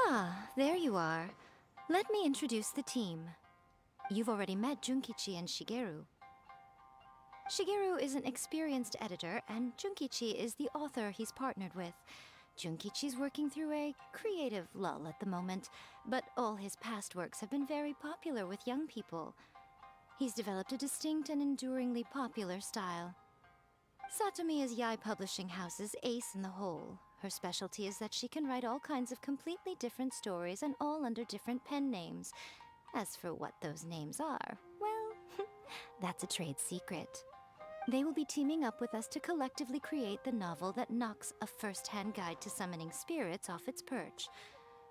Ah, there you are. Let me introduce the team. You've already met Junkichi and Shigeru. Shigeru is an experienced editor, and Junkichi is the author he's partnered with. Junkichi's working through a creative lull at the moment, but all his past works have been very popular with young people. He's developed a distinct and enduringly popular style. Satomi is Yae Publishing House's ace in the hole. Her specialty is that she can write all kinds of completely different stories and all under different pen names. As for what those names are, well, that's a trade secret. They will be teaming up with us to collectively create the novel that knocks a first-hand guide to summoning spirits off its perch.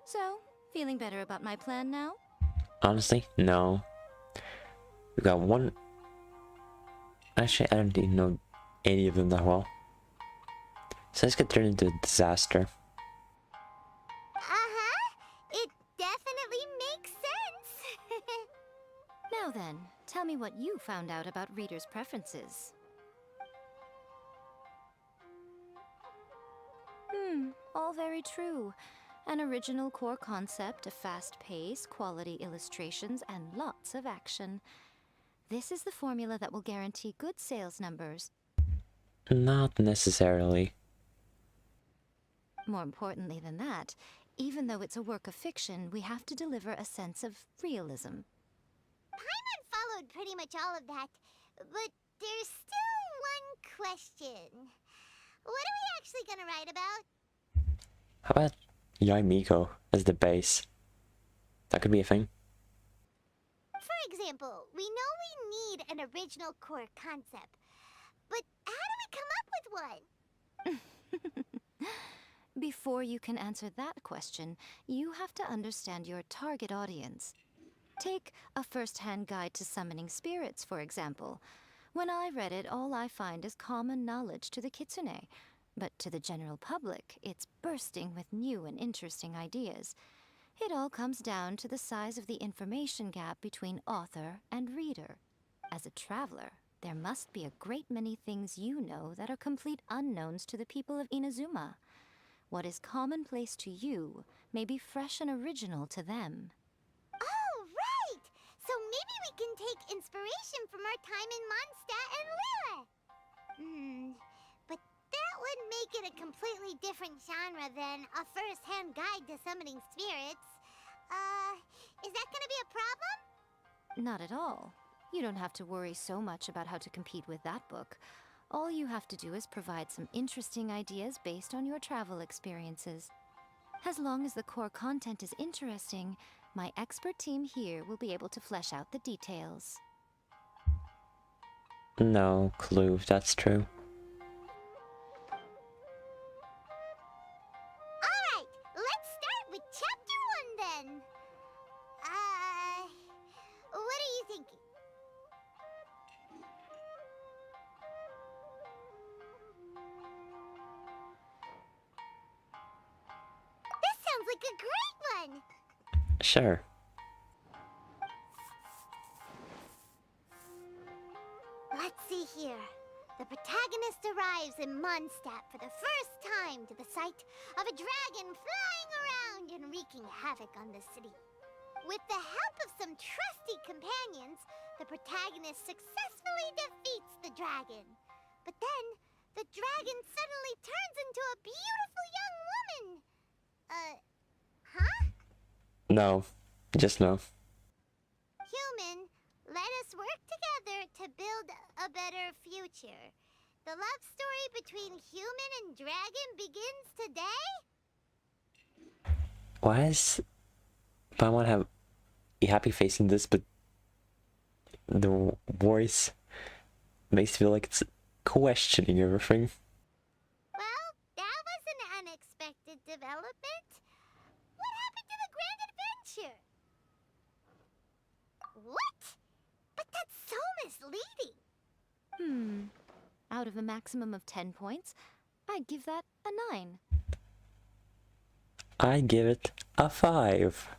So, feeling better about my plan now? Honestly, no. We got one. Actually, I don't even know any of them that well. So this could turn into a disaster. Uh-huh. It definitely makes sense. Now then, tell me what you found out about readers' preferences. All very true. An original core concept, a fast pace, quality illustrations, and lots of action. This is the formula that will guarantee good sales numbers. Not necessarily. More importantly than that, even though it's a work of fiction, we have to deliver a sense of realism. Paimon followed pretty much all of that, but there's still one question. What are we actually gonna write about? How about Yae Miko as the base? That could be a thing. For example, we know we need an original core concept, but how do we come up with one? Before you can answer that question, you have to understand your target audience. Take A First-Hand Guide to Summoning Spirits, for example. When I read it, all I find is common knowledge to the kitsune. But to the general public, it's bursting with new and interesting ideas. It all comes down to the size of the information gap between author and reader. As a traveler, there must be a great many things you know that are complete unknowns to the people of Inazuma. What is commonplace to you may be fresh and original to them. Oh, right! So maybe we can take inspiration from our time in Mondstadt and Lille. But that would make it a completely different genre than A First-Hand Guide to Summoning Spirits. Is that gonna be a problem? Not at all. You don't have to worry so much about how to compete with that book. All you have to do is provide some interesting ideas based on your travel experiences. As long as the core content is interesting, my expert team here will be able to flesh out the details. No clue if that's true. Alright, let's start with Chapter 1 then. What are you thinking? This sounds like a great one! Sure. Let's see here. The protagonist arrives in Mondstadt for the first time to the sight of a dragon flying around and wreaking havoc on the city. With the help of some trusty companions, the protagonist successfully defeats the dragon. But then, the dragon suddenly turns into a beautiful young woman. Huh? No. Just no. Human, let us work together to build a better future. The love story between human and dragon begins today? Why is Paimon have a happy face in this, but the voice makes me feel like it's questioning everything? Well, that was an unexpected development. What happened to the grand adventure? What? But that's so misleading. Out of a maximum of 10 points, I'd give that a 9. I give it a 5.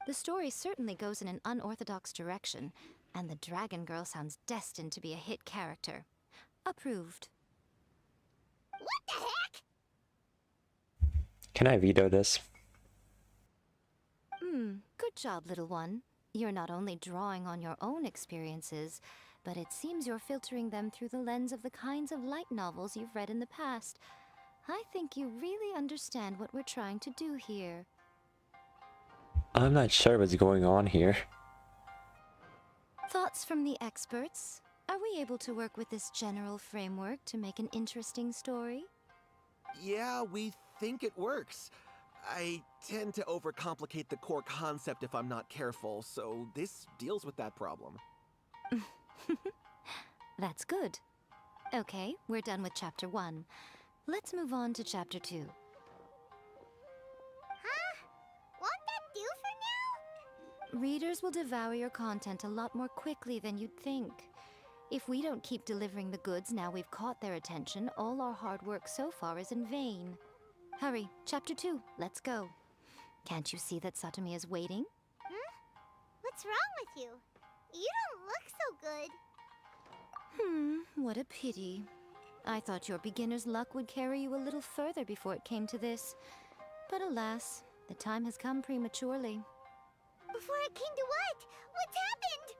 The story certainly goes in an unorthodox direction, and the Dragon Girl sounds destined to be a hit character. Approved. What the heck? Can I veto this? Good job, little one. You're not only drawing on your own experiences, but it seems you're filtering them through the lens of the kinds of light novels you've read in the past. I think you really understand what we're trying to do here. I'm not sure what's going on here. Thoughts from the experts? Are we able to work with this general framework to make an interesting story? Yeah, we think it works. I tend to overcomplicate the core concept if I'm not careful, so this deals with that problem. That's good. Okay, we're done with Chapter 1. Let's move on to Chapter 2. Huh? Won't that do for now? Readers will devour your content a lot more quickly than you'd think. If we don't keep delivering the goods now we've caught their attention, all our hard work so far is in vain. Hurry, Chapter 2, let's go. Can't you see that Satomi is waiting? What's wrong with you? You don't look so good. What a pity. I thought your beginner's luck would carry you a little further before it came to this. But alas, the time has come prematurely. Before it came to what? What's happened?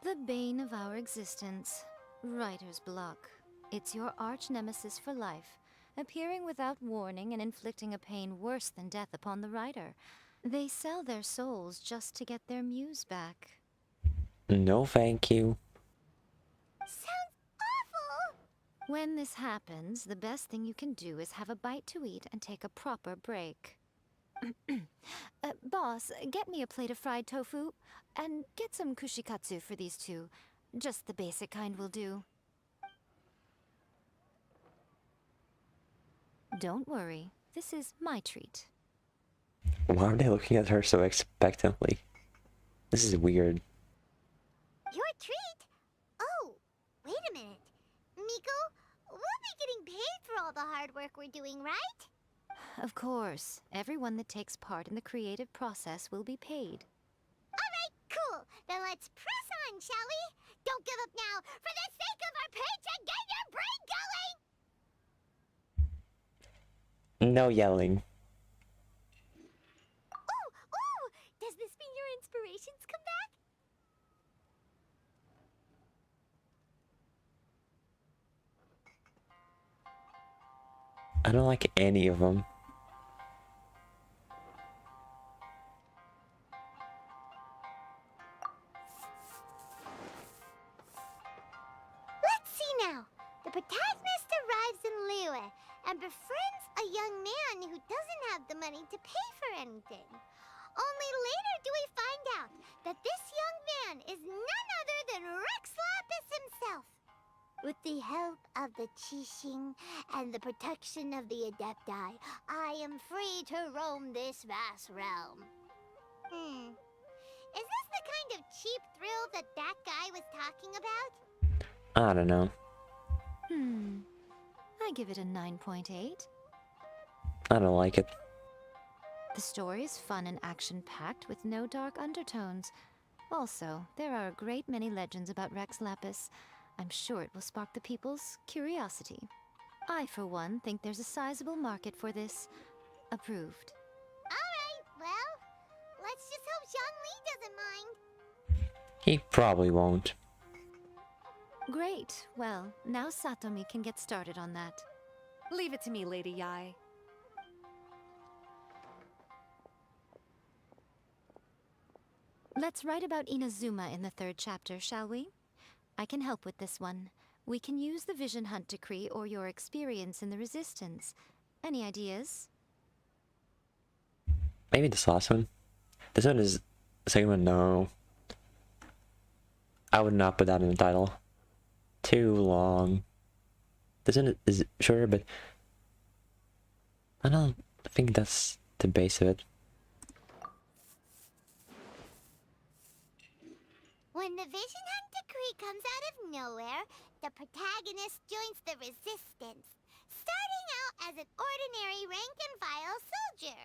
The bane of our existence, writer's block. It's your arch nemesis for life, appearing without warning and inflicting a pain worse than death upon the writer. They sell their souls just to get their muse back. No, thank you. Sounds awful! When this happens, the best thing you can do is have a bite to eat and take a proper break. Boss, get me a plate of fried tofu, and get some kushikatsu for these two. Just the basic kind will do. Don't worry, this is my treat. Why are they looking at her so expectantly? This is weird. Your treat? Oh, wait a minute. Miko, we'll be getting paid for all the hard work we're doing, right? Of course, everyone that takes part in the creative process will be paid. Alright, cool. Then let's press on, shall we? Don't give up now. For the sake of our paycheck, get your brain going! No yelling. Ooh! Does this mean your inspirations come back? I don't like any of them. Let's see now. The protagonist arrives in Liyue and befriends a young man who doesn't have the money to pay for anything. Only later do we find out that this young man is none other than Rex Lapis himself. With the help of the Qixing and the protection of the Adepti, I am free to roam this vast realm. Is this the kind of cheap thrill that guy was talking about? I don't know. I give it a 9.8. I don't like it. The story is fun and action-packed with no dark undertones. Also, there are a great many legends about Rex Lapis. I'm sure it will spark the people's curiosity. I, for one, think there's a sizable market for this. Approved. Alright, well, let's just hope Zhongli doesn't mind. He probably won't. Great. Well, now Satomi can get started on that. Leave it to me, Lady Yae. Let's write about Inazuma in the 3rd chapter, shall we? I can help with this one. We can use the Vision Hunt Decree or your experience in the Resistance. Any ideas? Maybe this last one. This one is... The second one, no. I would not put that in the title. Too long. This one is shorter, but... I don't think that's the base of it. When the Vision Hunt Decree comes out of nowhere, the protagonist joins the Resistance, starting out as an ordinary rank-and-file soldier.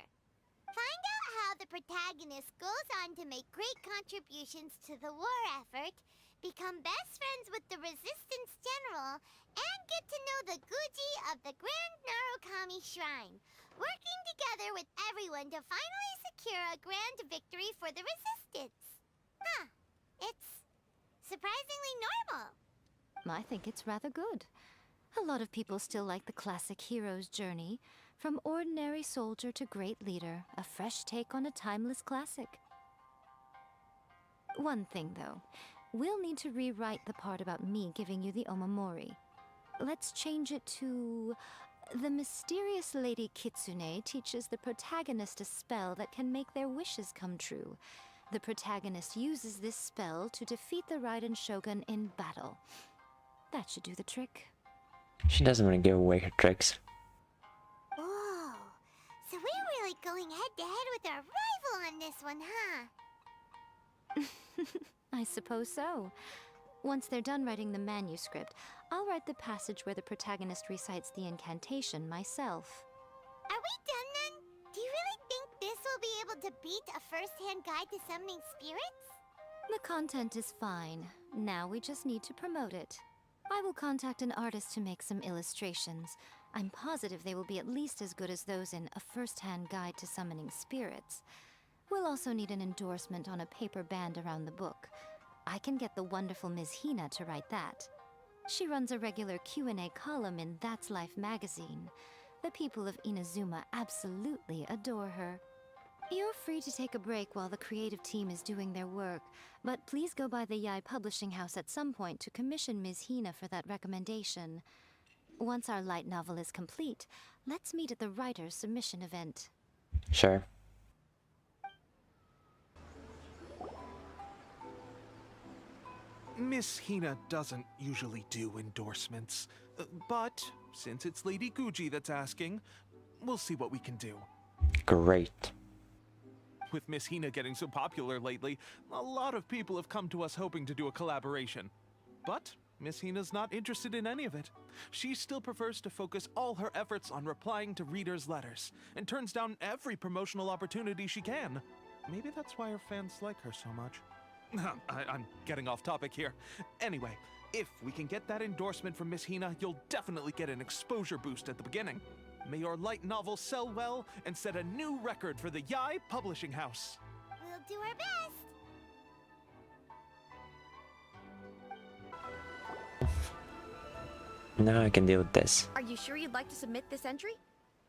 Find out how the protagonist goes on to make great contributions to the war effort, become best friends with the Resistance General, and get to know the Guji of the Grand Narukami Shrine, working together with everyone to finally secure a grand victory for the Resistance. Huh. It's surprisingly normal. I think it's rather good. A lot of people still like the classic hero's journey, from ordinary soldier to great leader, a fresh take on a timeless classic. One thing, though. We'll need to rewrite the part about me giving you the Omamori. Let's change it to... The mysterious Lady Kitsune teaches the protagonist a spell that can make their wishes come true. The protagonist uses this spell to defeat the Raiden Shogun in battle. That should do the trick. She doesn't want to give away her tricks. Oh, so we're really going head-to-head with our rival on this one, huh? I suppose so. Once they're done writing the manuscript, I'll write the passage where the protagonist recites the incantation myself. Are we done then? Do you really think this will be able to beat a first-hand guide to summoning spirits? The content is fine. Now we just need to promote it. I will contact an artist to make some illustrations. I'm positive they will be at least as good as those in A First-Hand Guide to Summoning Spirits. We'll also need an endorsement on a paper band around the book. I can get the wonderful Ms. Hina to write that. She runs a regular Q&A column in That's Life magazine. The people of Inazuma absolutely adore her. You're free to take a break while the creative team is doing their work, but please go by the Yai Publishing House at some point to commission Ms. Hina for that recommendation. Once our light novel is complete, let's meet at the writer's submission event. Sure. Miss Hina doesn't usually do endorsements, but since it's Lady Guji that's asking, we'll see what we can do. Great. With Miss Hina getting so popular lately, a lot of people have come to us hoping to do a collaboration. But Miss Hina's not interested in any of it. She still prefers to focus all her efforts on replying to readers' letters, and turns down every promotional opportunity she can. Maybe that's why her fans like her so much. I'm getting off topic here. Anyway, if we can get that endorsement from Miss Hina, you'll definitely get an exposure boost at the beginning. May your light novel sell well and set a new record for the Yai Publishing House. We'll do our best. Now I can deal with this. Are you sure you'd like to submit this entry?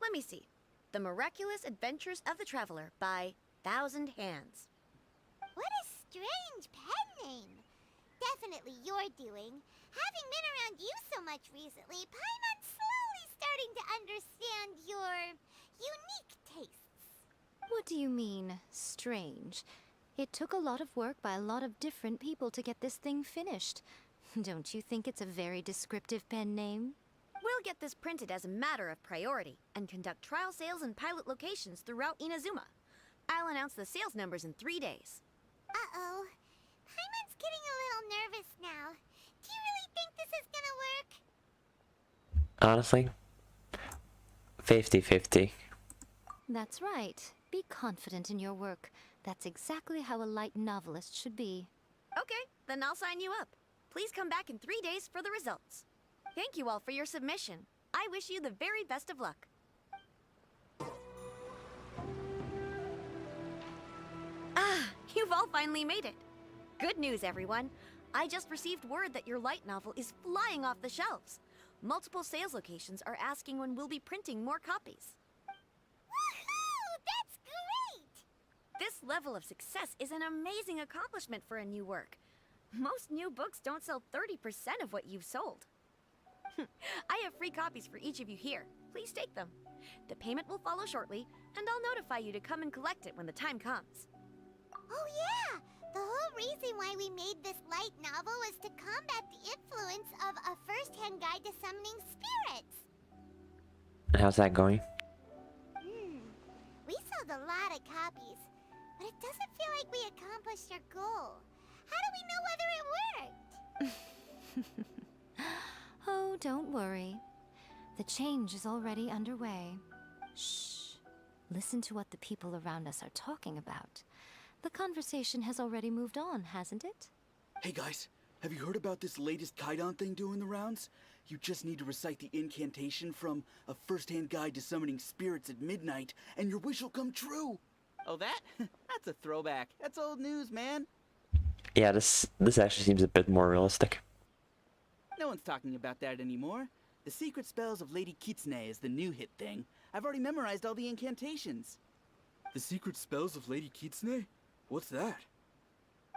Let me see. The Miraculous Adventures of the Traveler by Thousand Hands. What a strange pen name. Definitely your doing. Having been around you so much recently, Paimon's slowly starting to understand your unique tastes. What do you mean, strange? It took a lot of work by a lot of different people to get this thing finished. Don't you think it's a very descriptive pen name? We'll get this printed as a matter of priority and conduct trial sales in pilot locations throughout Inazuma. I'll announce the sales numbers in 3 days. Uh-oh. Paimon's getting a little nervous now. Do you really think this is gonna work? Honestly, 50-50. That's right. Be confident in your work. That's exactly how a light novelist should be. Okay, then I'll sign you up. Please come back in 3 days for the results. Thank you all for your submission. I wish you the very best of luck. Ah, you've all finally made it. Good news, everyone. I just received word that your light novel is flying off the shelves. Multiple sales locations are asking when we'll be printing more copies. Woohoo! That's great! This level of success is an amazing accomplishment for a new work. Most new books don't sell 30% of what you've sold. I have free copies for each of you here. Please take them. The payment will follow shortly, and I'll notify you to come and collect it when the time comes. Oh yeah! The whole reason why we made this light novel was to combat the influence of A First-Hand Guide to Summoning Spirits. And how's that going? We sold a lot of copies, but it doesn't feel like we accomplished our goal. How do we know whether it worked? Oh, don't worry. The change is already underway. Shh. Listen to what the people around us are talking about. The conversation has already moved on, hasn't it? Hey guys, Have you heard about this latest Kaidan thing doing the rounds? You just need to recite the incantation from A First-Hand Guide to Summoning Spirits at midnight, and your wish will come true! Oh, that? That's a throwback. That's old news, man. Yeah, this actually seems a bit more realistic. No one's talking about that anymore. The Secret Spells of Lady Kitsune is the new hit thing. I've already memorized all the incantations. The Secret Spells of Lady Kitsune? What's that?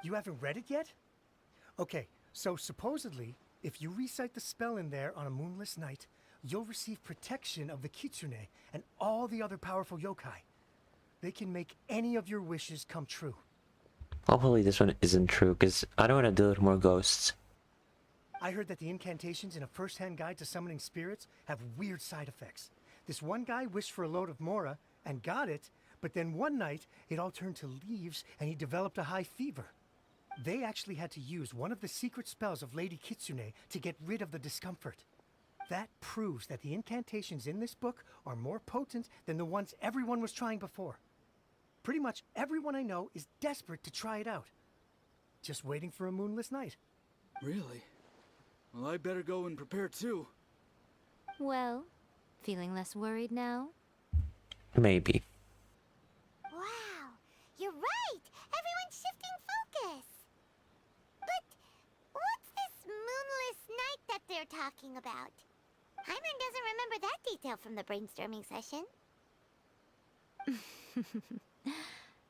You haven't read it yet? Okay, so supposedly, if you recite the spell in there on a moonless night, you'll receive protection of the Kitsune and all the other powerful yokai. They can make any of your wishes come true. Hopefully this one isn't true, because I don't want to deal with more ghosts. I heard that the incantations in A First-Hand Guide to Summoning Spirits have weird side effects. This one guy wished for a load of Mora and got it, but then one night it all turned to leaves and he developed a high fever. They actually had to use one of the secret spells of Lady Kitsune to get rid of the discomfort. That proves that the incantations in this book are more potent than the ones everyone was trying before. Pretty much everyone I know is desperate to try it out. Just waiting for a moonless night. Really? Well, I better go and prepare too. Well, feeling less worried now? Maybe. Wow, you're right! Everyone's shifting focus! But what's this moonless night that they're talking about? Hyman doesn't remember that detail from the brainstorming session.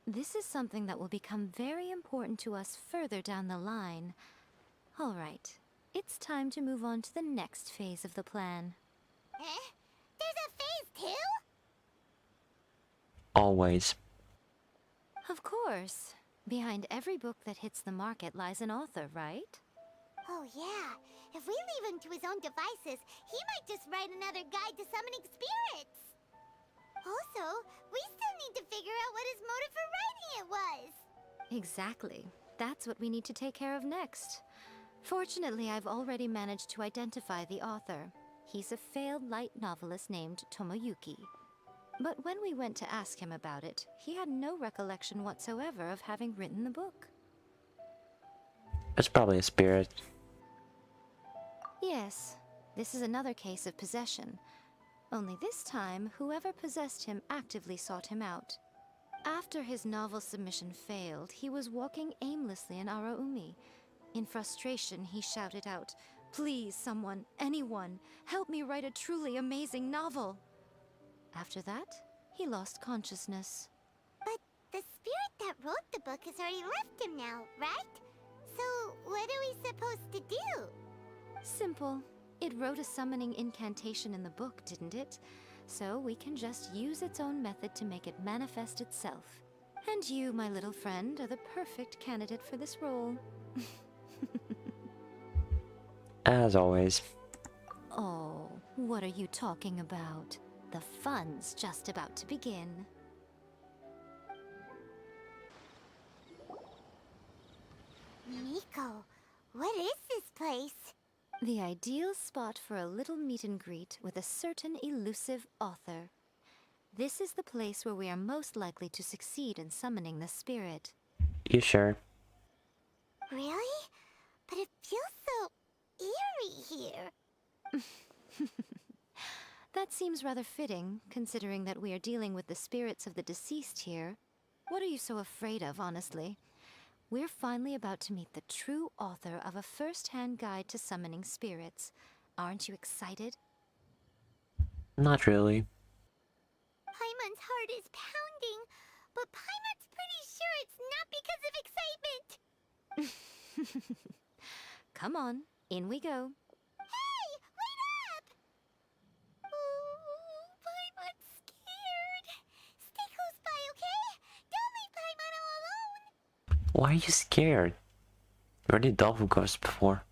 This is something that will become very important to us further down the line. All right, it's time to move on to the next phase of the plan. Eh? There's a phase 2? Always. Of course. Behind every book that hits the market lies an author, right? Oh yeah, if we leave him to his own devices, he might just write another guide to summoning spirits. Also, we still need to figure out what his motive for writing it was. Exactly. That's what we need to take care of next. Fortunately, I've already managed to identify the author. He's a failed light novelist named Tomoyuki. But when we went to ask him about it, he had no recollection whatsoever of having written the book. It's probably a spirit. Yes, this is another case of possession. Only this time, whoever possessed him actively sought him out. After his novel submission failed, he was walking aimlessly in Araumi. In frustration, he shouted out, "Please, someone, anyone, help me write a truly amazing novel." After that, he lost consciousness. But the spirit that wrote the book has already left him now, right? So what are we supposed to do? Simple. It wrote a summoning incantation in the book, didn't it? So we can just use its own method to make it manifest itself. And you, my little friend, are the perfect candidate for this role. As always. Oh, what are you talking about? The fun's just about to begin. Nico, what is this place? The ideal spot for a little meet and greet with a certain elusive author. This is the place where we are most likely to succeed in summoning the spirit. You sure? Really? But it feels so eerie here. That seems rather fitting, considering that we are dealing with the spirits of the deceased here. What are you so afraid of, honestly? We're finally about to meet the true author of A First-Hand Guide to Summoning Spirits. Aren't you excited? Not really. Paimon's heart is pounding, but Paimon's pretty sure it's not because of excitement. Come on, in we go. Hey, wait up! Oh, Paimon's scared. Stay close by, okay? Don't leave Paimon all alone. Why are you scared? You already dealt with ghosts before.